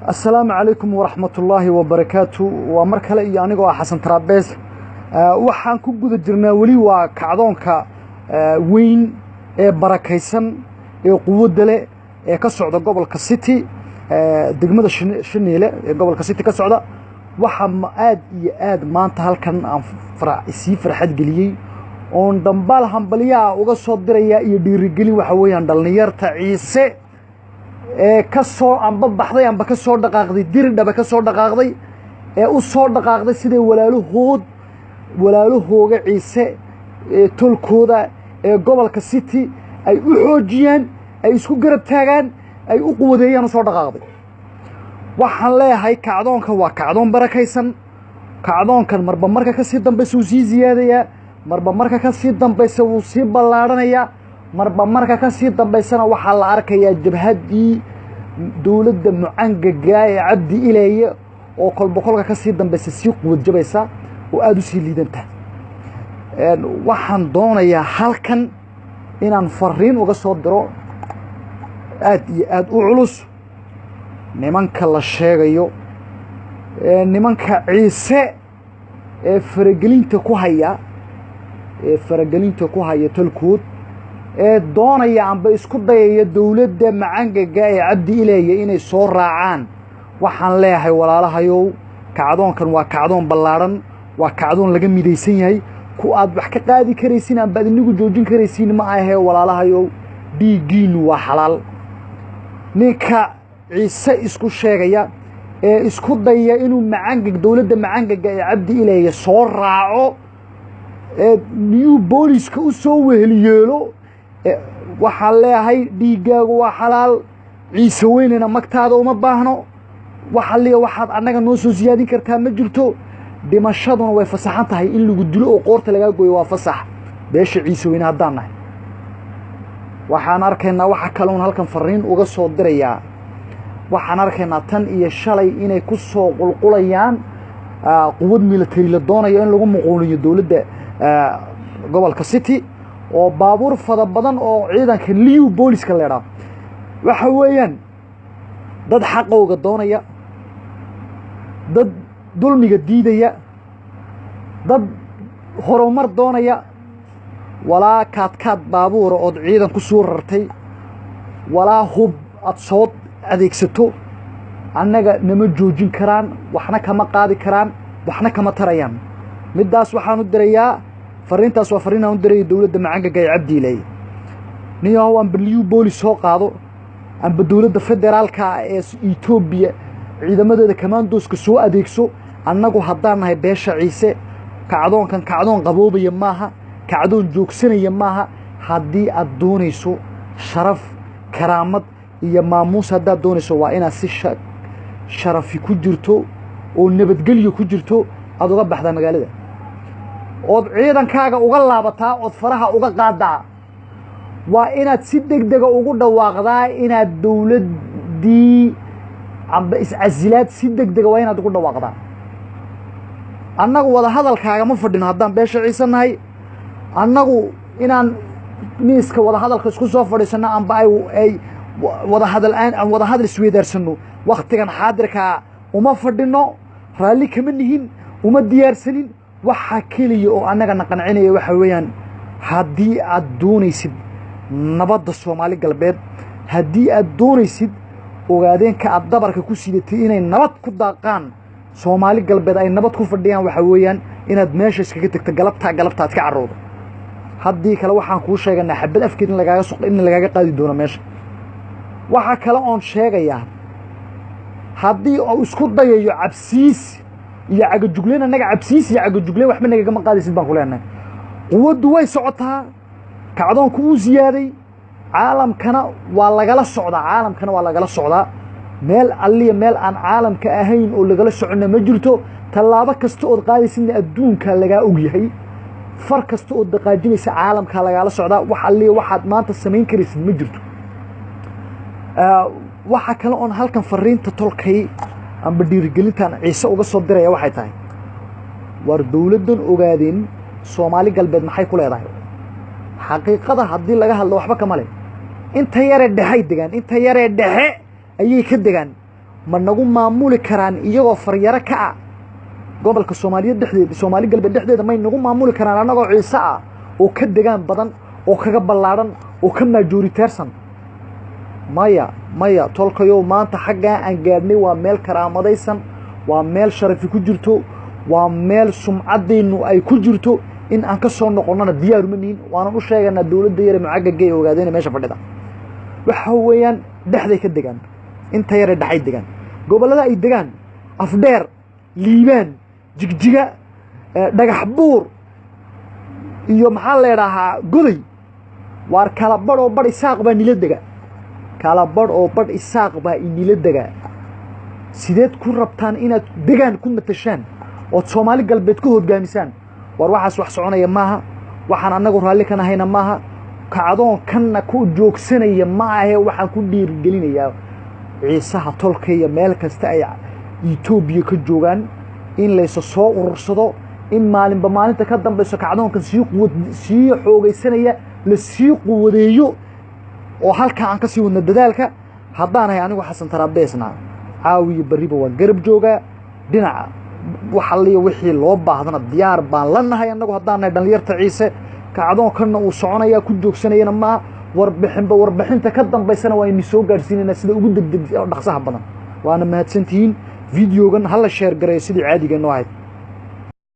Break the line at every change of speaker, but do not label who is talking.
السلام عليكم ورحمة الله وبركاته ومركلة يعني قا حسن ترابيز وحان كوجود جرنا ولي وكعدونك وين بركيسن قوة دلة كسرعة قبل كسيتي دقمة الشنيلة قبل كسيتي كسرعة وحن آد ما أنت هالكن فرع يسيف حد قليل on dambal hambaliya uga soo diraya iyo dhiirigelin waxa weeyaan dhalinyarta ciise ka soo amba baxday amba ka soo dhaqaaqday diridhaba ka soo dhaqaaqday u soo dhaqaaqday sidii walaalahooga ciise tolkooda gobolka city ay u xoojiyaan ay isku garab taagaan ay u quwadeeyaan u soo dhaqaaqday waxaan leeyahay kacdoonka waa kacdoon barakaysan kacdoonkan marba marka ka sii dambaysa uu sii ziyaadaya marba marka ka sii dambaysa uu sii ballaaranaya marba marka ka sii dambaysana waxa la arkayaa jabhadii dawladda mucangaga ee cabdi ileeye oo kolba ka sii dambaysa sii quwad jabaysa oo aad u sii liidanta waxaan doonayaa halkan inaan fariin uga soo diro aad iyo aad u culus nimanka la sheegayo nimanka ciise ee faragelinta ku haya tolkood doonaya amba isku dayaya dawladda macangaga ee cabdi ileeye inay soo raacaan waxaan leeyahay walaalahayow kacdoonkan waa kacdoon ballaaran waa kacdoon laga midaysan yahay ku aad wax ka qaadi karaysiin amba idinku joojin karaysiin ma ahee walaalahayow dhiiggiinu waa xalaal ninka ciise isku sheegaya ee isku dayaya inuu dawladda macangaga ee cabdi ileeye soo raaco new booliska u soo weheliyeelo waxaan leeyahay dhiiggaagu waa xalaal ciise weynena magtaada uma baahno waxaad annaga noo soo siyaadin kartaa ma jirto dhimashaduna way fasaxan tahay in lagu dilo oo qoorta lagaa gooyo waa fasax beesha ciise weyne haddaan nahay waxaan arkaynaa waxa kaloon halkan fariin uga soo dirayaa waxaan arkaynaa tan iyo shalay inay ku soo qulqulayaan quwad military la doonayo in lagu muquuliyo dawladda gobolka city oo baabuur fada badan oo ciidanka liu booliska leeraa waxa weeyaan dad xaqowga doonaya dad dulmiga diidaya dad horumar doonaya walaa kaadkaad baabuura ood ciidan ku soo rartay walaa hub aad soo adeegsato annaga nama joojin karaan waxna kama qaadi karaan waxna kama tarayaan middaas waxaan u dirayaa fariintaas waa fariin aan u diraya dawladda macangaga ee cabdi ileeye niyow amba liu boolis soo qaado amba dawladda federaalka ee Ethiopia ciidamadeeda commandoska soo adeegso annagu haddaan nahay beesha ciise kacdoonkan kacdoon qaboobaya maaha kacdoon joogsanaya maaha haddii aad doonayso sharaf karaamad iyo maamuus haddaad doonayso waa inaad si sharafi ku jirto oo nabadgelyo ku jirto aad uga baxdaa magaalada ood ciidankaaga uga laabataa ood faraha uga qaadaa waa inaad si degdega ugu dhawaaqdaa inaad dawladdii amba iscasilaad si degdega waa inaad ugu dhawaaqdaa annagu wada hadalkaaga ma fadhino haddaan beesha ciise nahay annagu inaan miiska wada hadalka isku soo fadhiisano amba ay wada hadal isweydaarsano wakhtigan xaadirkaa uma fadhino raalli kama nihin uma diyaarsanin waxa keliya oo annagana qancinaya waxa weeyaan haddii aad doonaysid nabadda Soomaali galbeed haddii aad doonaysid ogaadeenka aad dabarka ku sidatay inay nabad ku daaqaan Soomaali galbeed ay nabad ku fadhiyaan waxa weeyaan inaad meesha iskaga tagto galabtaad ka caroodo haddii kale waxaan kuu sheeganaa xabad afkeed in lagaaga qaadi doono meesha waxa kale oon sheegayaa haddii uu isku dayayo cabsiis iyo cagajugleen annaga cabsiis iyo cagajugleen waxba nagama qaadaysid baan ku leenahay quwaddu way socotaa kacdoonku uu ziyaaday caalamkana waa lagala socdaa meel alliya meel aan caalamka ahayn oo lagala socona ma jirto tallaabo kasta ood qaadaysidna adduunka lagaa ogyahay far kasta ood dhaqaajinaysa caalamka lagala socdaa wax alliya waxaad maanta samayn karaysid ma jirto waxa kale oon halkan fariinta tolkay amba dhiirigelintan ciise uga soo diraya waxay tahay war dawladdan ogaadeen Soomaali galbeed maxay ku leedahay xaqiiqada haddii laga hadlo waxba kama leh inta yare dhexe ayay ka degaan ma nagu maamuli karaan iyagoo faryaro ka ah gobolka Soomaaliyeed dhexdeeda Soomaali galbeed dhexdeeda may nagu maamuli karaan anagoo ciise ah oo ka degaan badan oo kaga ballaaran oo ka majoriteersan maya tolkayo maanta xagga aan gaadhnay waa meel karaamadaysan waa meel sharafi ku jirto waa meel sumcadeenu ay ku jirto in aan ka soo noqonana diyaar uma nihin waana u sheeganaa dawladda yar macagaga ay ogaadeen meesha fadhida waxa weeyaan dhexday ka degaan inta yar dhaxay degaan gobolada ay degaan afdheer liibaan jigjiga dhagax buur iyo maxaa leedahaa goday waar kala badh oo badh isaaq baa nila dega kala badh oo badh isaaq baa inila dega sideed ku rabtaan inaad degaan ku matashaan oo Soomaali galbeed ku hogaamisaan war waxaas wax soconaya maaha waxaan anagu raalli ka nahayna maaha kacdoon kanna ku joogsanaya maaha waxaan ku dhiirigelinayaa ciisaha tolkaya meel kasta ay Itoobiya ka joogan in la soo urursado in maalinba maalinta ka dambayso kacdoonkan sii xoogaysanaya la sii quwadeeyo oo halka aan ka sii wadna dadaalka haddaan hay anigu xasan tarabeesna caawiyo bariba waa garab jooga dhinaca waxa liyo wixii loo baahdana diyaar baan la nahay anagu haddaan dhalinyarta ciise kacdoonkanna uu soconaya ku joogsanayna ma warbixinta ka dambaysana waa in soo gaarsiinayna sida ugu degdeg dhaqsaha badan waana mahadsantihiin videogan hala share gareeyo sidii caadiga noo ahayd